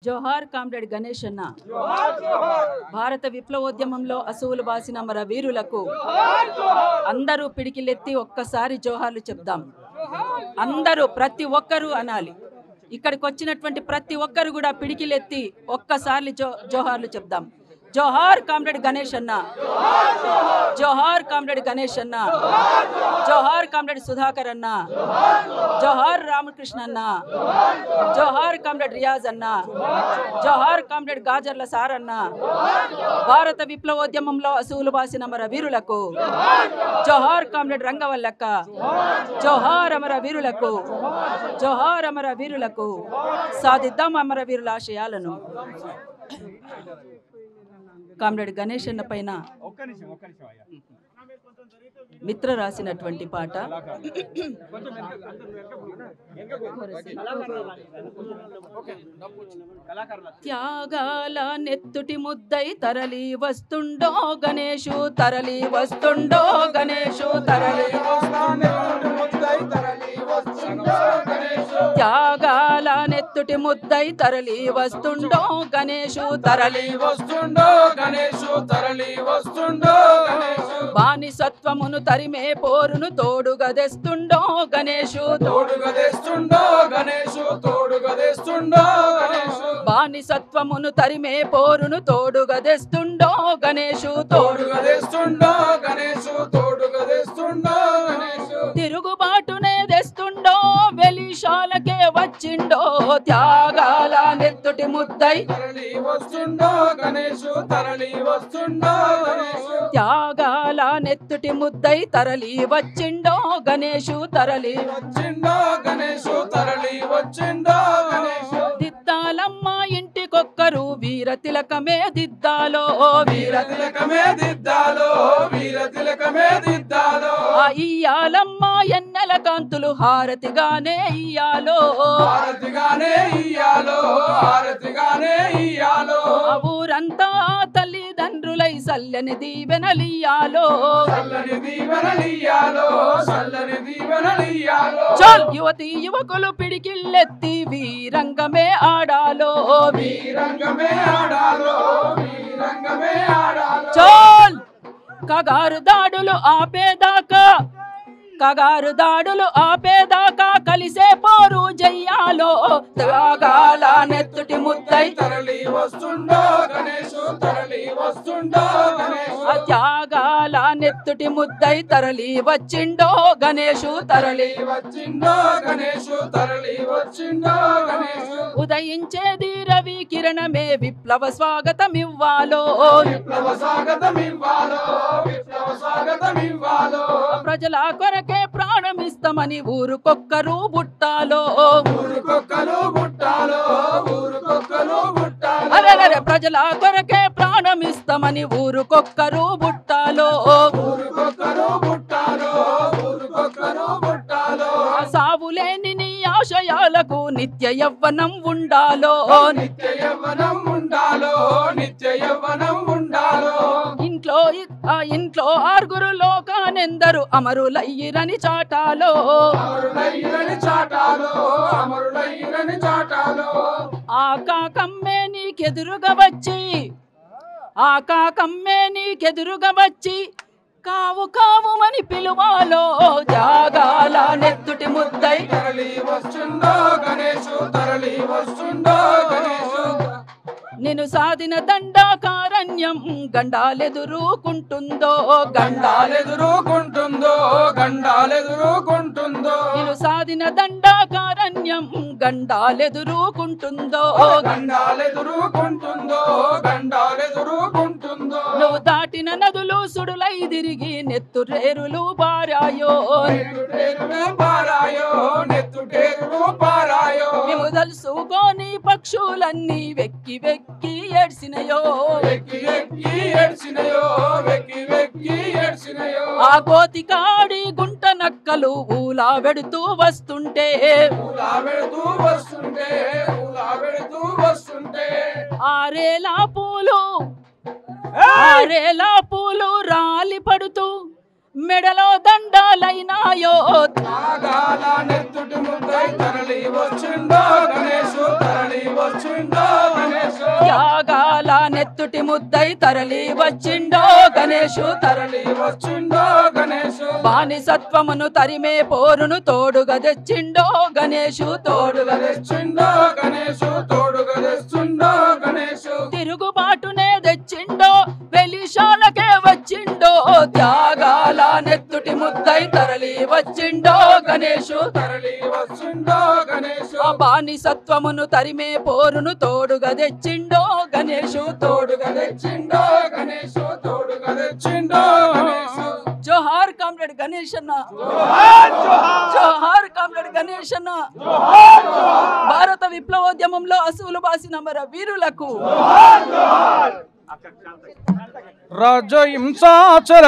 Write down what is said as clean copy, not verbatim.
జోహార్ comrade Ganesh అన్న భారత విప్లవోద్యమంలో అసువులు బాసిన మన వీరులకు అందరూ పిడికిలెత్తి ఒక్కసారి జోహార్లు చెప్దాం. అందరూ ప్రతి ఒక్కరూ అనాలి. ఇక్కడికి వచ్చినటువంటి ప్రతి ఒక్కరు కూడా పిడికిలెత్తి ఒక్కసారి జోహార్లు చెప్దాం. జోహార్ కామ్రేడ్ గణేష్ అన్న, జోహార్ కామ్రేడ్ గణేష్ అన్న, జోహార్ కామ్రేడ్ సుధాకర్ అన్న, జోహార్ రామకృష్ణ అన్న, జోహార్ కామ్రేడ్ రియాజ్ అన్న, జోహార్ కామ్రేడ్ గాజర్ల సార్ అన్న. భారత విప్లవోద్యమంలో అసువులు బాసిన అమర వీరులకు జోహార్ కామ్రేడ్ రంగవల్లక్క, జోహార్ అమర వీరులకు, జోహార్ అమర వీరులకు. సాధిద్దాం అమర వీరుల ఆశయాలను. కామ్రేడ్ గణేష్ అన్న పైన మిత్ర రాసినటువంటి పాట. త్యాగాల నెత్తుటి ముద్దై తరలి వస్తుండో గణేషు, తరలి వస్తుండో గణేషు, తరలి త్యాగాల నెత్తుటి ముద్దై తరలి వస్తుండో గణేషు, తరలి వస్తుండో గణేషు, తరలి వస్తుండో గణేషు. బానిసత్వమును తరిమే పోరును తోడుగా తెస్తుండో గణేషు, తోడుగా తెస్తుండో గణేషు, తోడుగా తెస్తుండో గణేషు. బానిసత్వమును తరిమే పోరును తోడుగా తెస్తుండో గణేషు, తోడుగా తెస్తుండో గణేషు, తోడుగా తెస్తుండో గణేషు. తిరుగుబాటునే తెస్తుండో వెలిశాలకే వచ్చిండో. త్యాగాల నెత్తుటి ముద్దై తరలి వస్తుండో గణేషు, తరలి వస్తుండో గణేషు. త్యాగాల నెత్తుటి ముద్దై తరలి వచ్చిండో గణేషు, తరలి వచ్చిండో గణేషు, తరలి వచ్చిండో గణేషు. దిద్దాలమ్మ ఇంటికొక్కరు వీర తిలకమే దిద్దాలో, వీర తిలకమే దిద్దాలో, వీర తిలకమే దిద్దాలో. ఇయ్యాలమ్మ ఎన్నెల కాంతులు హారతిగానే ఇయ్యాలో, హారతిగానే ఇయ్యాలో, హారతిగానే ఇయ్యాలో. ఊరంతా తల్లిదండ్రులై సల్లని దీవెనలియ్యాలో, చల్లని దీవెనలియ్యాలో, చల్లని దీవెనలియ్యాలో. చాల్ యువతి యువకులు పిడికిళ్ళెత్తి వీరంగమే ఆడాలో, వీరంగమే ఆడాలో, వీరంగమే ఆడాలో. చాల్ కగారు దాడులు ఆపేదాకా, కగారు దాడులు ఆపేదాకా కలిసే పోరు జయ్యాలో. త్యాగాల నెత్తుటి ముద్దై తరలి వస్తుండో గణేషు, తరలి వస్తుండో గణేషు. త్యాగాల నెత్తుటి ముద్దై తరలి వచ్చిండో గణేషు, తరలి వచ్చిండో గణేషు, తరలి వచ్చిండో గణేషు. ఉదయించేది రవి కిరణమే విప్లవ స్వాగతమివ్వాలో, విప్లవ స్వాగతమివ్వాలో, విప్లవ స్వాగతమివ్వాలో. ప్రజల కొరకే ప్రాణమిస్తామని ఊరుకొక్కరు బుట్టాలో, ఊరుకొక్కలు బుట్టాలో, ఊరుకొక్కలు బుట్టాలో. అరెరే ప్రజల కొరకే ప్రాణమిస్తామని ఊరుకొక్కరు బుట్టాలో, ఊరుకొక్కలు బుట్టాలో, ఊరుకొక్కలు బుట్టాలో. సావులేని నీ ఆశయాలకు నిత్య యవ్వనం ఉండాలో, నిత్య యవ్వనం ఉండాలో, నిత్య యవ్వనం ఉండాలో. ఇంట్లో ఆరుగురు లోకానెందరు అమరులయ్యిరని చాటాలో, అమరులయ్యిరని చాటాలో, అమరులయ్యిరని చాటాలో. ఆ కాకమ్మే నీకెదురుగా వచ్చి, ఆ కాకమ్మే నీకెదురుగా వచ్చి కావు కావుమని పిలువాలో. త్యాగాల నెత్తుటి ముద్దై తరలి వస్తుండో గణేషు, తరలి వస్తుండో గణేషు. నిన్ను సాధిన దండాకారణ్యం గండాలెదురుకుంటుందో, గండాలెదురుకుంటుందో, గండాలెదురుకుంటుందో. నిన్ను సాధిన దండాకారణ్యం గండాలెదురుకుంటుందో, గండాలెదురుకుంటుందో, గండాలెదురుకుంటుందో. నువ్వు దాటిన నదులు సుడులై తిరిగి నెత్తురేరులు బారాయో, నెత్తుటేరులు పారాయో, నెత్తుటేరులు పారాయో. మేము తెలుసుకోని పక్షులన్నీ వెక్కి వెక్కి ఏడ్చినయో, వెక్కి వెక్కి ఏడ్చినయో, వెక్కి వెక్కి ఏడ్చినయో. ఆ కోతికాడి గుంట నక్కలు ఊలా వెడుతూ వస్తుంటే, ఊలా వెడుతూ వస్తుంటే, ఊలా వెడుతూ వస్తుంటే. ఆరేలా పూలు, ఆరేలా పూలు రాలి పడుతూ మెడలో దండాలైనాయో త్యాగాల నెత్తుటి ముద్దై తరలి వచ్చిండో గణేశు తరలి వచ్చిండో గణేశు త్యాగాల నెత్తుటి ముద్దై తరలి వచ్చిండో గణేశు తరలి వచ్చిండో గణేశు బానిసత్వమును తరిమే పోరును తోడుగా తెచ్చిండో గణేశు తోడుగా తెచ్చిండో గణేశు తోడుగా తెచ్చిండో గణేశు తిరుగుబాటునే తెచ్చిండో వెలిశాలకే వచ్చిండో త్యాగాల నెత్తుటి ముద్దై తరలి వచ్చిండో గణేశు తరలి వచ్చిండో గణేశు బానిసత్వమును తరిమే పోరును తోడుగా తెచ్చిండో గణేశు తోడుగా తెచ్చిండో గణేశు తోడుగా తెచ్చిండో గణేశు జోహార్ కామ్రేడ్ గణేష్ అన్న జోహార్ కామ్రేడ్ గణేష్ అన్న భారత విప్లవోద్యమంలో అసువులు బాసిన మన వీరులకు రాజ్య హింసాచర